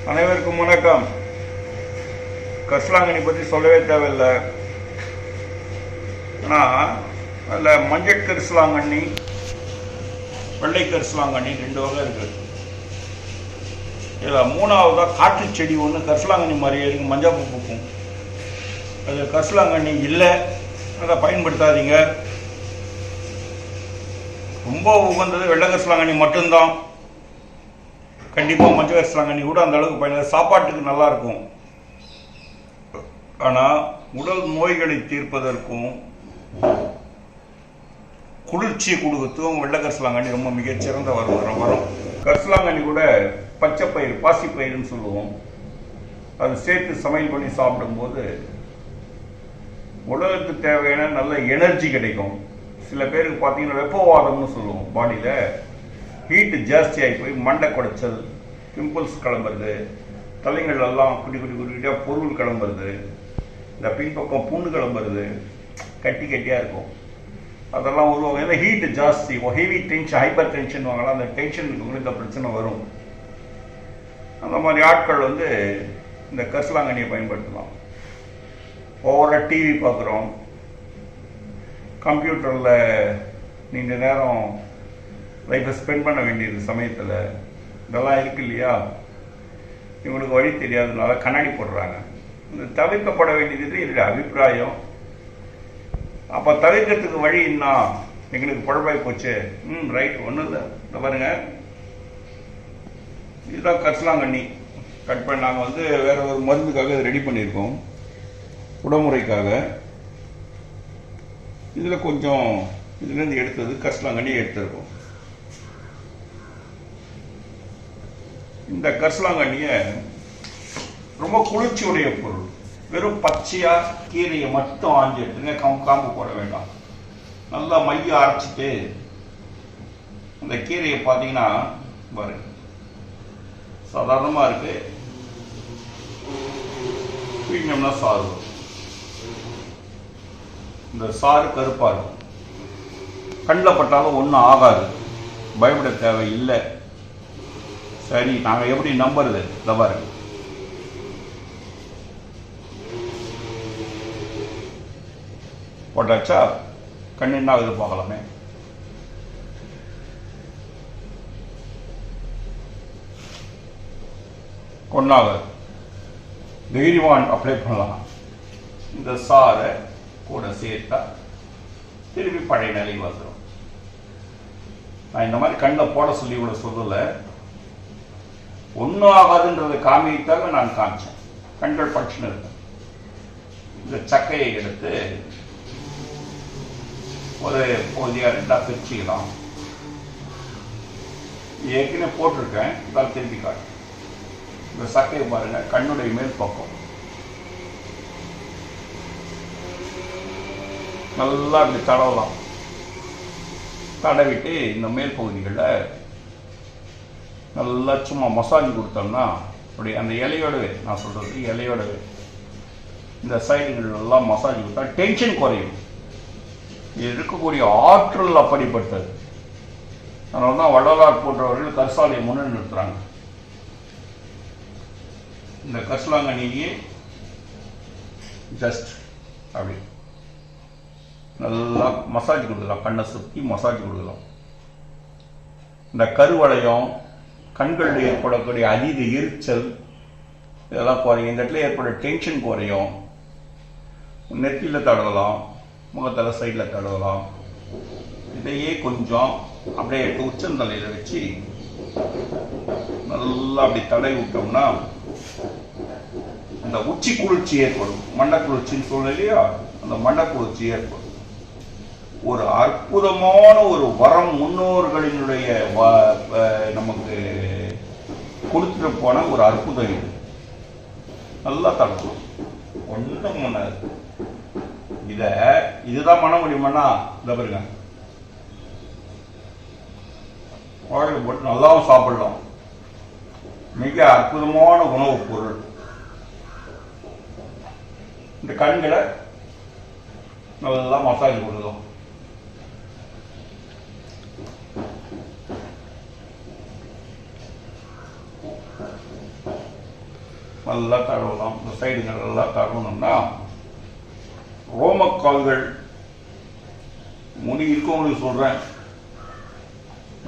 அனைவருக்கும் வணக்கம். கரிசலாங்கண்ணி பற்றி சொல்லவே தேவையில்லை. ஆனால் அதில் மஞ்சள் கரிசலாங்கண்ணி, வெள்ளை கரிசலாங்கண்ணி ரெண்டு வகை இருக்குது. இதில் மூணாவதாக காட்டு செடி ஒன்று கரிசலாங்கண்ணி மாதிரியே இருக்குது, மஞ்சள் பூ பூக்கும். அது கரிசலாங்கண்ணி இல்லை, அதை பயன்படுத்தாதீங்க. ரொம்ப உகந்தது வெள்ளை கரிசலாங்கண்ணி மட்டும்தான். கண்டிப்பாக மஞ்சள் கரிசலாங்கண்ணி கூட அந்த அளவுக்கு பயன்படுத்த சாப்பாட்டுக்கு நல்லாயிருக்கும். ஆனால் உடல் நோய்களை தீர்ப்பதற்கும் குளிர்ச்சியை கொடுக்கறதுக்கும் வெள்ளை கரிசலாங்கண்ணி ரொம்ப மிகச்சிறந்த வரும். கரிசலாங்கண்ணி கூட பச்சை பயிர், பாசிப்பயிர்னு சொல்லுவோம். அது சேர்த்து சமையல் பண்ணி சாப்பிடும்போது உடலுக்கு தேவையான நல்ல எனர்ஜி கிடைக்கும். சில பேருக்கு பார்த்தீங்கன்னா வெப்பவாதம்னு சொல்லுவோம். பாடியில் ஹீட்டு ஜாஸ்தியாகி போய் மண்டை குடைச்சல், பிம்பிள்ஸ் கிளம்புறது, தலைங்கள் எல்லாம் குட்டியாக பொருள் கிளம்புறது, இந்த பின்பக்கம் புண்ணு கிளம்புறது, கட்டியாக இருக்கும். அதெல்லாம் உருவாகும். ஏன்னா ஹீட்டு ஜாஸ்தி, ஹெவி டென்ஷன், ஹைப்பர் டென்ஷன் வாங்கலாம். அந்த டென்ஷன் இருக்கவங்களுக்கு இந்த பிரச்சனை வரும். அந்த மாதிரி ஆட்கள் இந்த கரிசலாங்கண்ணியை பயன்படுத்தலாம். ஓவராக டிவி பார்க்குறோம், கம்ப்யூட்டரில் நீண்ட நேரம் லைஃப்பை ஸ்பெண்ட் பண்ண வேண்டியது சமயத்தில் இதெல்லாம் இருக்கு இல்லையா? இவங்களுக்கு வழி தெரியாததுனால கண்ணாடி போடுறாங்க. இந்த தவிர்க்கப்பட வேண்டியது என்னுடைய அபிப்பிராயம். அப்போ தவிர்க்கிறதுக்கு வழி என்ன? எங்களுக்கு குழப்பாய் போச்சு. ரைட், ஒன்றும் இல்லை. இந்த பாருங்க, இதுதான் கரிசலாங்கண்ணி. கட் பண்ணி நாங்கள் வேற ஒரு மருந்துக்காக ரெடி பண்ணியிருக்கோம், உடமுறைக்காக. இதில் கொஞ்சம் இதுலேருந்து எடுத்தது கரிசலாங்கண்ணி எடுத்திருக்கோம். இந்த கரிசலாங்கண்ணியை ரொம்ப குளிர்ச்சியுடைய பொருள். வெறும் பச்சையாக கீரையை மட்டும் ஆஞ்சி எடுத்துங்க, காம்பு போட வேண்டாம். நல்லா மைய அரைச்சிட்டு அந்த கீரையை பார்த்தீங்கன்னா பாருங்க, சாதாரணமாக இருக்கு. பிழிஞ்சோம்னா சாறு வரும். இந்த சாறு கருப்பாக இருக்கும். கண்ணில் பட்டாலும் ஒன்றும் ஆகாது, பயப்பட தேவையில்லை. சரி, நாங்கள் எப்படி நம்புறது? இந்த பாருங்க, போட்டாச்சா? கண்ணு என்ன ஆகுது பார்க்கலாமே. கொண்டாக தைரியவான் அப்ளை பண்ணலாம். இந்த சாரை கூட சேர்த்தா திருப்பி பழைய நிலை வந்துடும். நான் இந்த மாதிரி கண்ணில் போட சொல்லி கூட சொல்லலை, ஒன்றும் ஆகாதுன்றதை காமிக்காக நான் காமிச்சேன். கண்கள் பட்சணம் இருக்கு. இந்த சக்கையை எடுத்து ஒரு பகுதியாக ரெண்டாக பிரிச்சுக்கலாம். ஏற்கனவே போட்டிருக்கேன், இதால் திருப்பி காட்டு. இந்த சக்கையை பாருங்க, கண்ணுடைய மேல் பக்கம் நல்லா இப்படி தடவலாம். தடவிட்டு இந்த மேல் பகுதிகளில் நல்லா சும்மா மசாஜ் கொடுத்தோம்னா அப்படி அந்த இலையோடவே, நான் சொல்கிறது இலையோடவே இந்த சைடுகள் எல்லாம் மசாஜ் கொடுத்தா டென்ஷன் குறையும். இது இருக்கக்கூடிய ஆற்றல் அப்படிப்பட்டது. அதனால தான் வள்ளலார் போன்றவர்கள் கரிசாலையை முன்னே நிறுத்துறாங்க. இந்த கரிசலாங்கண்ணியே ஜஸ்ட் அப்படி நல்லா மசாஜ் கொடுக்கலாம். கண்ணை சுற்றி மசாஜ் கொடுக்கலாம். இந்த கருவளையம், கண்களில் ஏற்படக்கூடிய அதீத எரிச்சல் இதெல்லாம் குறையும். இந்த இடத்துல ஏற்பட டென்ஷன் குறையும். நெத்தியில் தடவலாம், முகத்தில் சைடில் தடவலாம். இதையே கொஞ்சம் அப்படியே எடுத்து உச்சந்தலையில் வச்சு நல்லா அப்படி தடவி விட்டோம்னா அந்த உச்சி குளிர்ச்சி ஏற்படும். மண்டை குளிர்ச்சின்னு சொல்ல இல்லையா? அந்த மண்டை குளிர்ச்சி ஏற்படும். ஒரு அற்புதமான ஒரு வரம் முன்னோர்களினுடைய நமக்கு கொடுத்துட்டு போன ஒரு அற்புதம் இது. நல்லா தடுக்கும், ஒன்றும் பண்ணாது. இதுதான் பண்ண முடியுமாண்ணா? இதை பாருங்க, குழந்தைக்கு போட்டு நல்லாவும் சாப்பிடலாம். மிக அற்புதமான உணவுப் பொருள். இந்த கண்களை நல்லா மசாஜ் கொடுக்கலாம். நல்லா தடவலாம். இந்த சைடுகள் நல்லா தடவணும்னா ரோமக்கால்கள் முடி இருக்கவங்களுக்கு சொல்கிறேன்,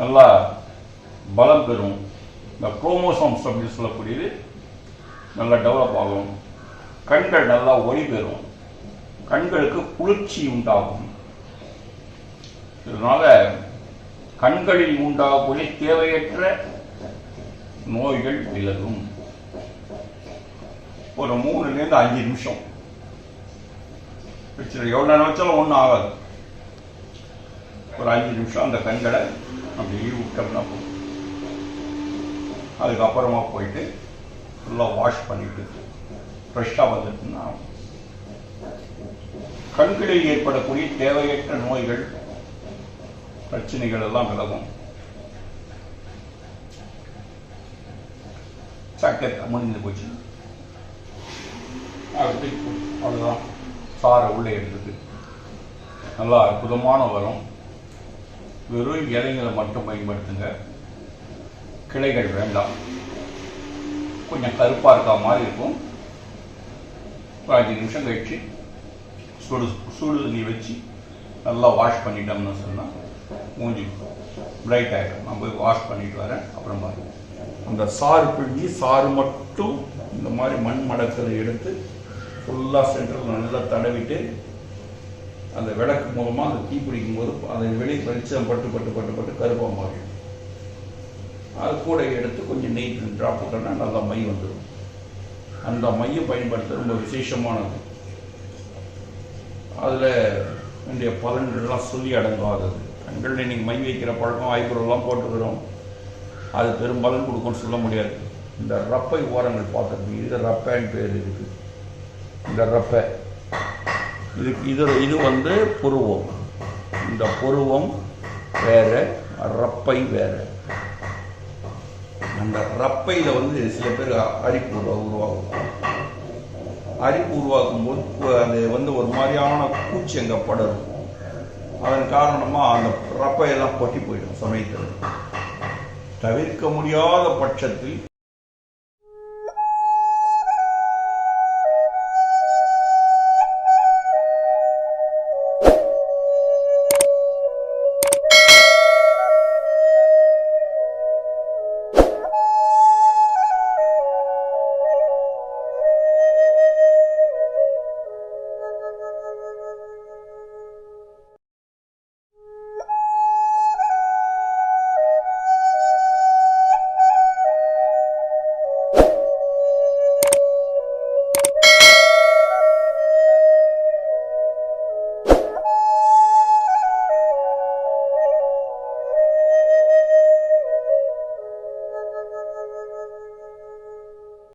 நல்லா பலம் பெறும். இந்த குரோமோசோம்ஸ் அப்படின்னு சொல்லக்கூடியது நல்லா டெவலப் ஆகும். கண்கள் நல்லா ஒளி பெறும். கண்களுக்கு குளிர்ச்சி உண்டாகும். இதனால கண்களில் உண்டாகக்கூடிய தேவையற்ற நோய்கள் விலகும். ஒரு 3-5 நிமிஷம் வச்சு எவ்வளோ நேரம் வச்சாலும் ஒன்றும் ஆகாது. ஒரு 5 நிமிஷம் அந்த கண்களை அப்படி விட்டோம்னா போதும். அதுக்கப்புறமா போயிட்டு ஃபுல்லாக வாஷ் பண்ணிட்டு ஃப்ரெஷ்ஷாக வந்துட்டுன்னா கண்களில் ஏற்படக்கூடிய தேவையற்ற நோய்கள் பிரச்சனைகள் எல்லாம் விலகும். சக்கரை முடிஞ்சு போச்சு. அவ்வளோதான். சாரை உள்ளே எடுத்துட்டு நல்லா அற்புதமான வரும். வெறும் இலைங்களை மட்டும் பயன்படுத்துங்க. கிளைகள் வேண்டாம். கொஞ்சம் கருப்பாக இருக்கா மாதிரி இருக்கும். ஒரு 5 நிமிஷம் கழிச்சு சுடு தண்ணி வச்சு நல்லா வாஷ் பண்ணிட்டோம்னு சொன்னால் மூஞ்சி பிரைட் ஆகிடும். நான் போய் வாஷ் பண்ணிட்டு வரேன். அப்புறம் பாருங்க, அந்த சாறு பிழிஞ்சி சாறு மட்டும் இந்த மாதிரி மண் மடக்கலை எடுத்து ஃபுல்லாக சென்டரில் நல்லா தடவிட்டு அந்த விளக்கு மூலமாக அந்த தீ பிடிக்கும் போது அதை வெளியே வெளிச்சம் பட்டு பட்டு பட்டு பட்டு கருப்பாக மாறிடும். அது கூட எடுத்து கொஞ்சம் நெய் ட்ராப் போட்டோன்னா நல்லா மை வந்துடும். அந்த மையை பயன்படுத்த ரொம்ப விசேஷமானது. அதில் வேண்டிய பலன்கள்லாம் சொல்லி அடங்காதது. கண்களில் இன்னைக்கு மை வைக்கிற பழக்கம் ஐப்ரோலாம் போட்டுக்கிறோம். அது பெரும் பலன் கொடுக்கும்னு சொல்ல முடியாது. இந்த ரப்பை ஓரங்கள் பார்த்துருக்கீங்க. இது ரப்பைன்னு பேர் இருக்குது. இந்த ரப்பை இது வந்து புருவம். இந்த புருவம் வேற, ரப்பை வேற. அந்த ரப்பையில் வந்து சில பேர் அரிப்பு உருவாகும். அரிப்பு உருவாக்கும் போது அது வந்து ஒரு மாதிரியான பூச்சி அங்கே படரும். அதன் காரணமாக அந்த ரப்பையெல்லாம் கொட்டி போயிடும். சமயத்தில் தவிர்க்க முடியாத பட்சத்தில்